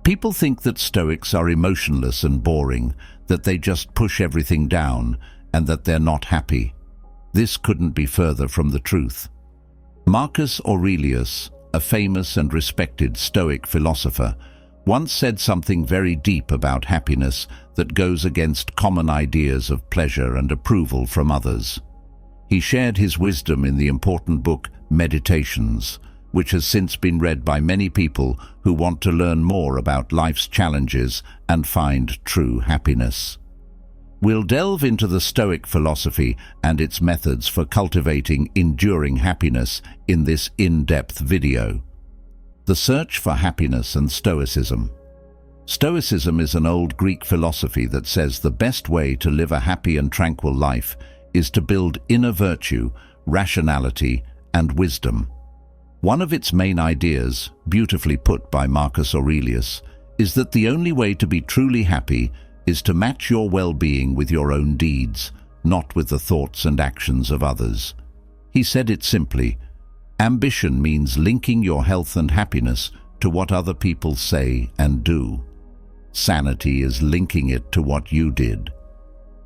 People think that Stoics are emotionless and boring, that they just push everything down, and that they're not happy. This couldn't be further from the truth. Marcus Aurelius, a famous and respected Stoic philosopher, once said something very deep about happiness that goes against common ideas of pleasure and approval from others. He shared his wisdom in the important book Meditations, which has since been read by many people who want to learn more about life's challenges and find true happiness. We'll delve into the Stoic philosophy and its methods for cultivating enduring happiness in this in-depth video. The search for happiness and Stoicism. Stoicism is an old Greek philosophy that says the best way to live a happy and tranquil life is to build inner virtue, rationality, and wisdom. One of its main ideas, beautifully put by Marcus Aurelius, is that the only way to be truly happy is to match your well-being with your own deeds, not with the thoughts and actions of others. He said it simply: ambition means linking your health and happiness to what other people say and do. Sanity is linking it to what you did.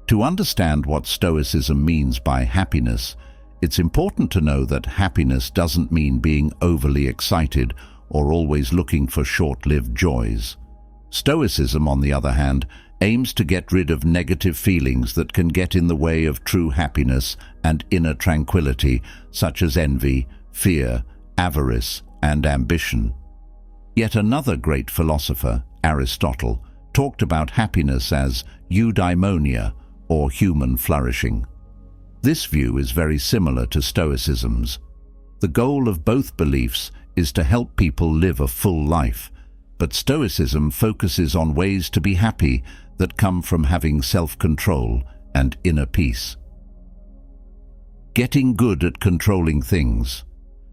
To understand what Stoicism means by happiness, it's important to know that happiness doesn't mean being overly excited or always looking for short-lived joys. Stoicism, on the other hand, aims to get rid of negative feelings that can get in the way of true happiness and inner tranquility, such as envy, fear, avarice, and ambition. Yet another great philosopher, Aristotle, talked about happiness as eudaimonia, or human flourishing. This view is very similar to Stoicism's. The goal of both beliefs is to help people live a full life, but Stoicism focuses on ways to be happy that come from having self-control and inner peace. Getting good at controlling things.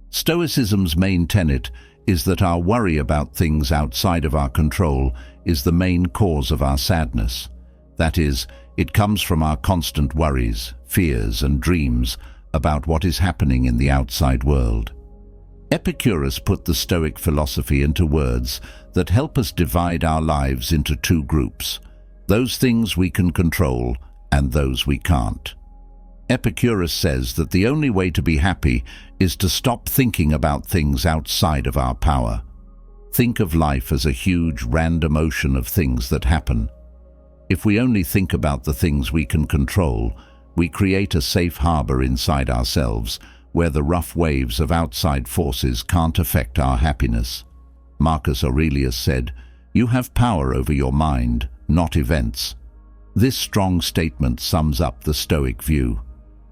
Stoicism's main tenet is that our worry about things outside of our control is the main cause of our sadness. That is, it comes from our constant worries, fears, and dreams about what is happening in the outside world. Epicurus put the Stoic philosophy into words that help us divide our lives into two groups: those things we can control and those we can't. Epicurus says that the only way to be happy is to stop thinking about things outside of our power. Think of life as a huge random ocean of things that happen. If we only think about the things we can control, we create a safe harbor inside ourselves where the rough waves of outside forces can't affect our happiness. Marcus Aurelius said, "You have power over your mind, not events." This strong statement sums up the Stoic view.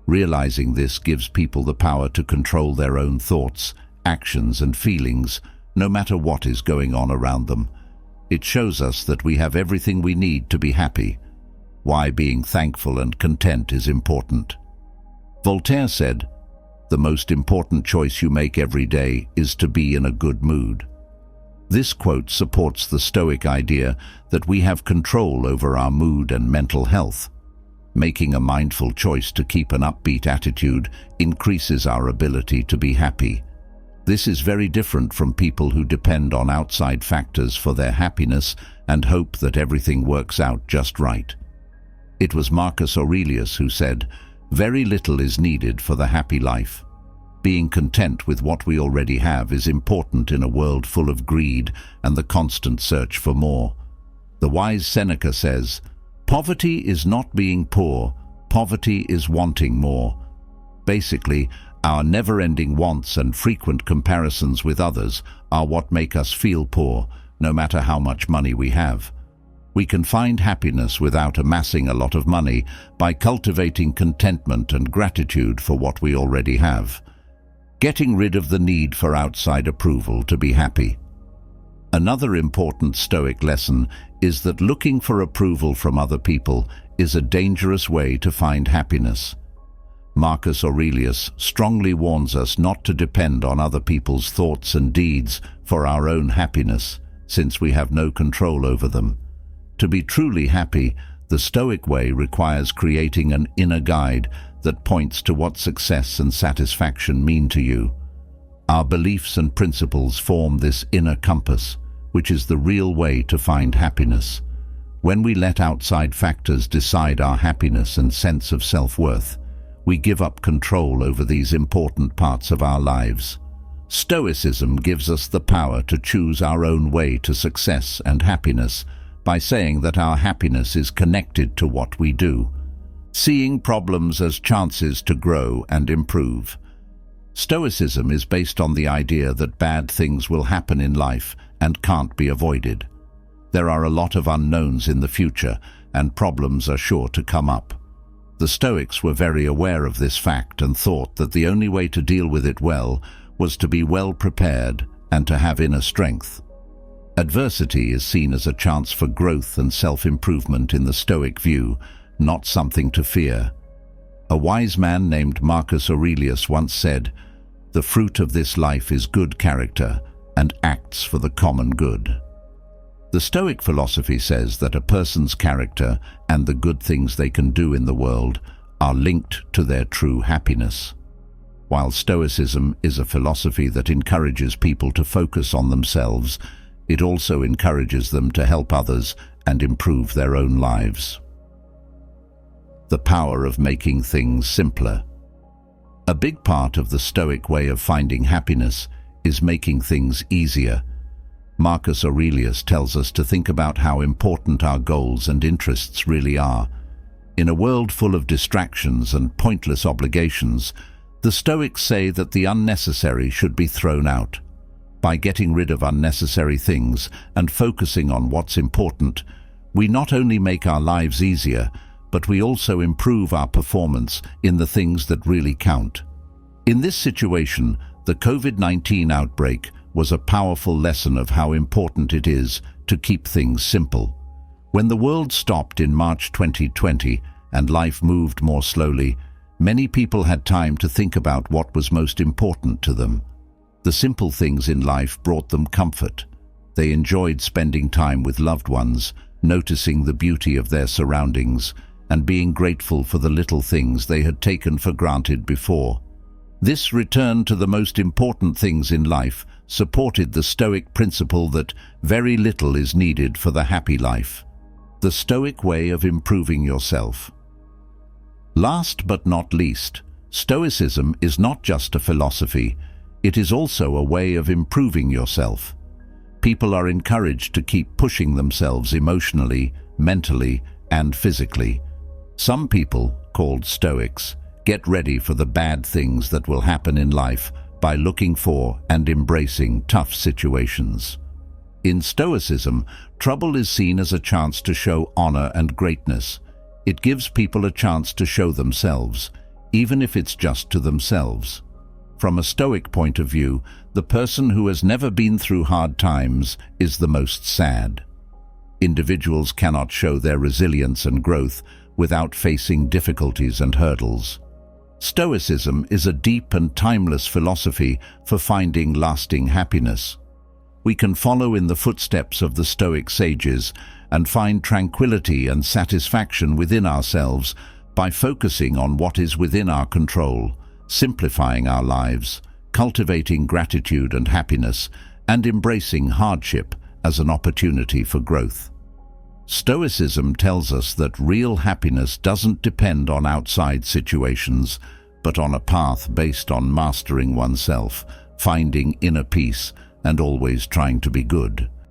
Realizing this gives people the power to control their own thoughts, actions, and feelings, no matter what is going on around them. It shows us that we have everything we need to be happy. Why being thankful and content is important. Voltaire said, "The most important choice you make every day is to be in a good mood." This quote supports the Stoic idea that we have control over our mood and mental health. Making a mindful choice to keep an upbeat attitude increases our ability to be happy. This is very different from people who depend on outside factors for their happiness and hope that everything works out just right. It was Marcus Aurelius who said, "Very little is needed for the happy life." Being content with what we already have is important in a world full of greed and the constant search for more. The wise Seneca says, "Poverty is not being poor, poverty is wanting more." Basically, our never-ending wants and frequent comparisons with others are what make us feel poor, no matter how much money we have. We can find happiness without amassing a lot of money by cultivating contentment and gratitude for what we already have. Getting rid of the need for outside approval to be happy. Another important Stoic lesson is that looking for approval from other people is a dangerous way to find happiness. Marcus Aurelius strongly warns us not to depend on other people's thoughts and deeds for our own happiness, since we have no control over them. To be truly happy, the Stoic way requires creating an inner guide that points to what success and satisfaction mean to you. Our beliefs and principles form this inner compass, which is the real way to find happiness. When we let outside factors decide our happiness and sense of self-worth, we give up control over these important parts of our lives. Stoicism gives us the power to choose our own way to success and happiness by saying that our happiness is connected to what we do, seeing problems as chances to grow and improve. Stoicism is based on the idea that bad things will happen in life and can't be avoided. There are a lot of unknowns in the future, and problems are sure to come up. The Stoics were very aware of this fact and thought that the only way to deal with it well was to be well prepared and to have inner strength. Adversity is seen as a chance for growth and self-improvement in the Stoic view, not something to fear. A wise man named Marcus Aurelius once said, "The fruit of this life is good character and acts for the common good." The Stoic philosophy says that a person's character and the good things they can do in the world are linked to their true happiness. While Stoicism is a philosophy that encourages people to focus on themselves, it also encourages them to help others and improve their own lives. The power of making things simpler. A big part of the Stoic way of finding happiness is making things easier. Marcus Aurelius tells us to think about how important our goals and interests really are. In a world full of distractions and pointless obligations, the Stoics say that the unnecessary should be thrown out. By getting rid of unnecessary things and focusing on what's important, we not only make our lives easier, but we also improve our performance in the things that really count. In this situation, the COVID-19 outbreak was a powerful lesson of how important it is to keep things simple. When the world stopped in March 2020 and life moved more slowly, many people had time to think about what was most important to them. The simple things in life brought them comfort. They enjoyed spending time with loved ones, noticing the beauty of their surroundings, and being grateful for the little things they had taken for granted before. This return to the most important things in life supported the Stoic principle that very little is needed for the happy life. The Stoic way of improving yourself. Last but not least, Stoicism is not just a philosophy, it is also a way of improving yourself. People are encouraged to keep pushing themselves emotionally, mentally, and physically. Some people, called Stoics, get ready for the bad things that will happen in life by looking for and embracing tough situations. In Stoicism, trouble is seen as a chance to show honor and greatness. It gives people a chance to show themselves, even if it's just to themselves. From a Stoic point of view, the person who has never been through hard times is the most sad. Individuals cannot show their resilience and growth without facing difficulties and hurdles. Stoicism is a deep and timeless philosophy for finding lasting happiness. We can follow in the footsteps of the Stoic sages and find tranquility and satisfaction within ourselves by focusing on what is within our control, simplifying our lives, cultivating gratitude and happiness, and embracing hardship as an opportunity for growth. Stoicism tells us that real happiness doesn't depend on outside situations, but on a path based on mastering oneself, finding inner peace, and always trying to be good.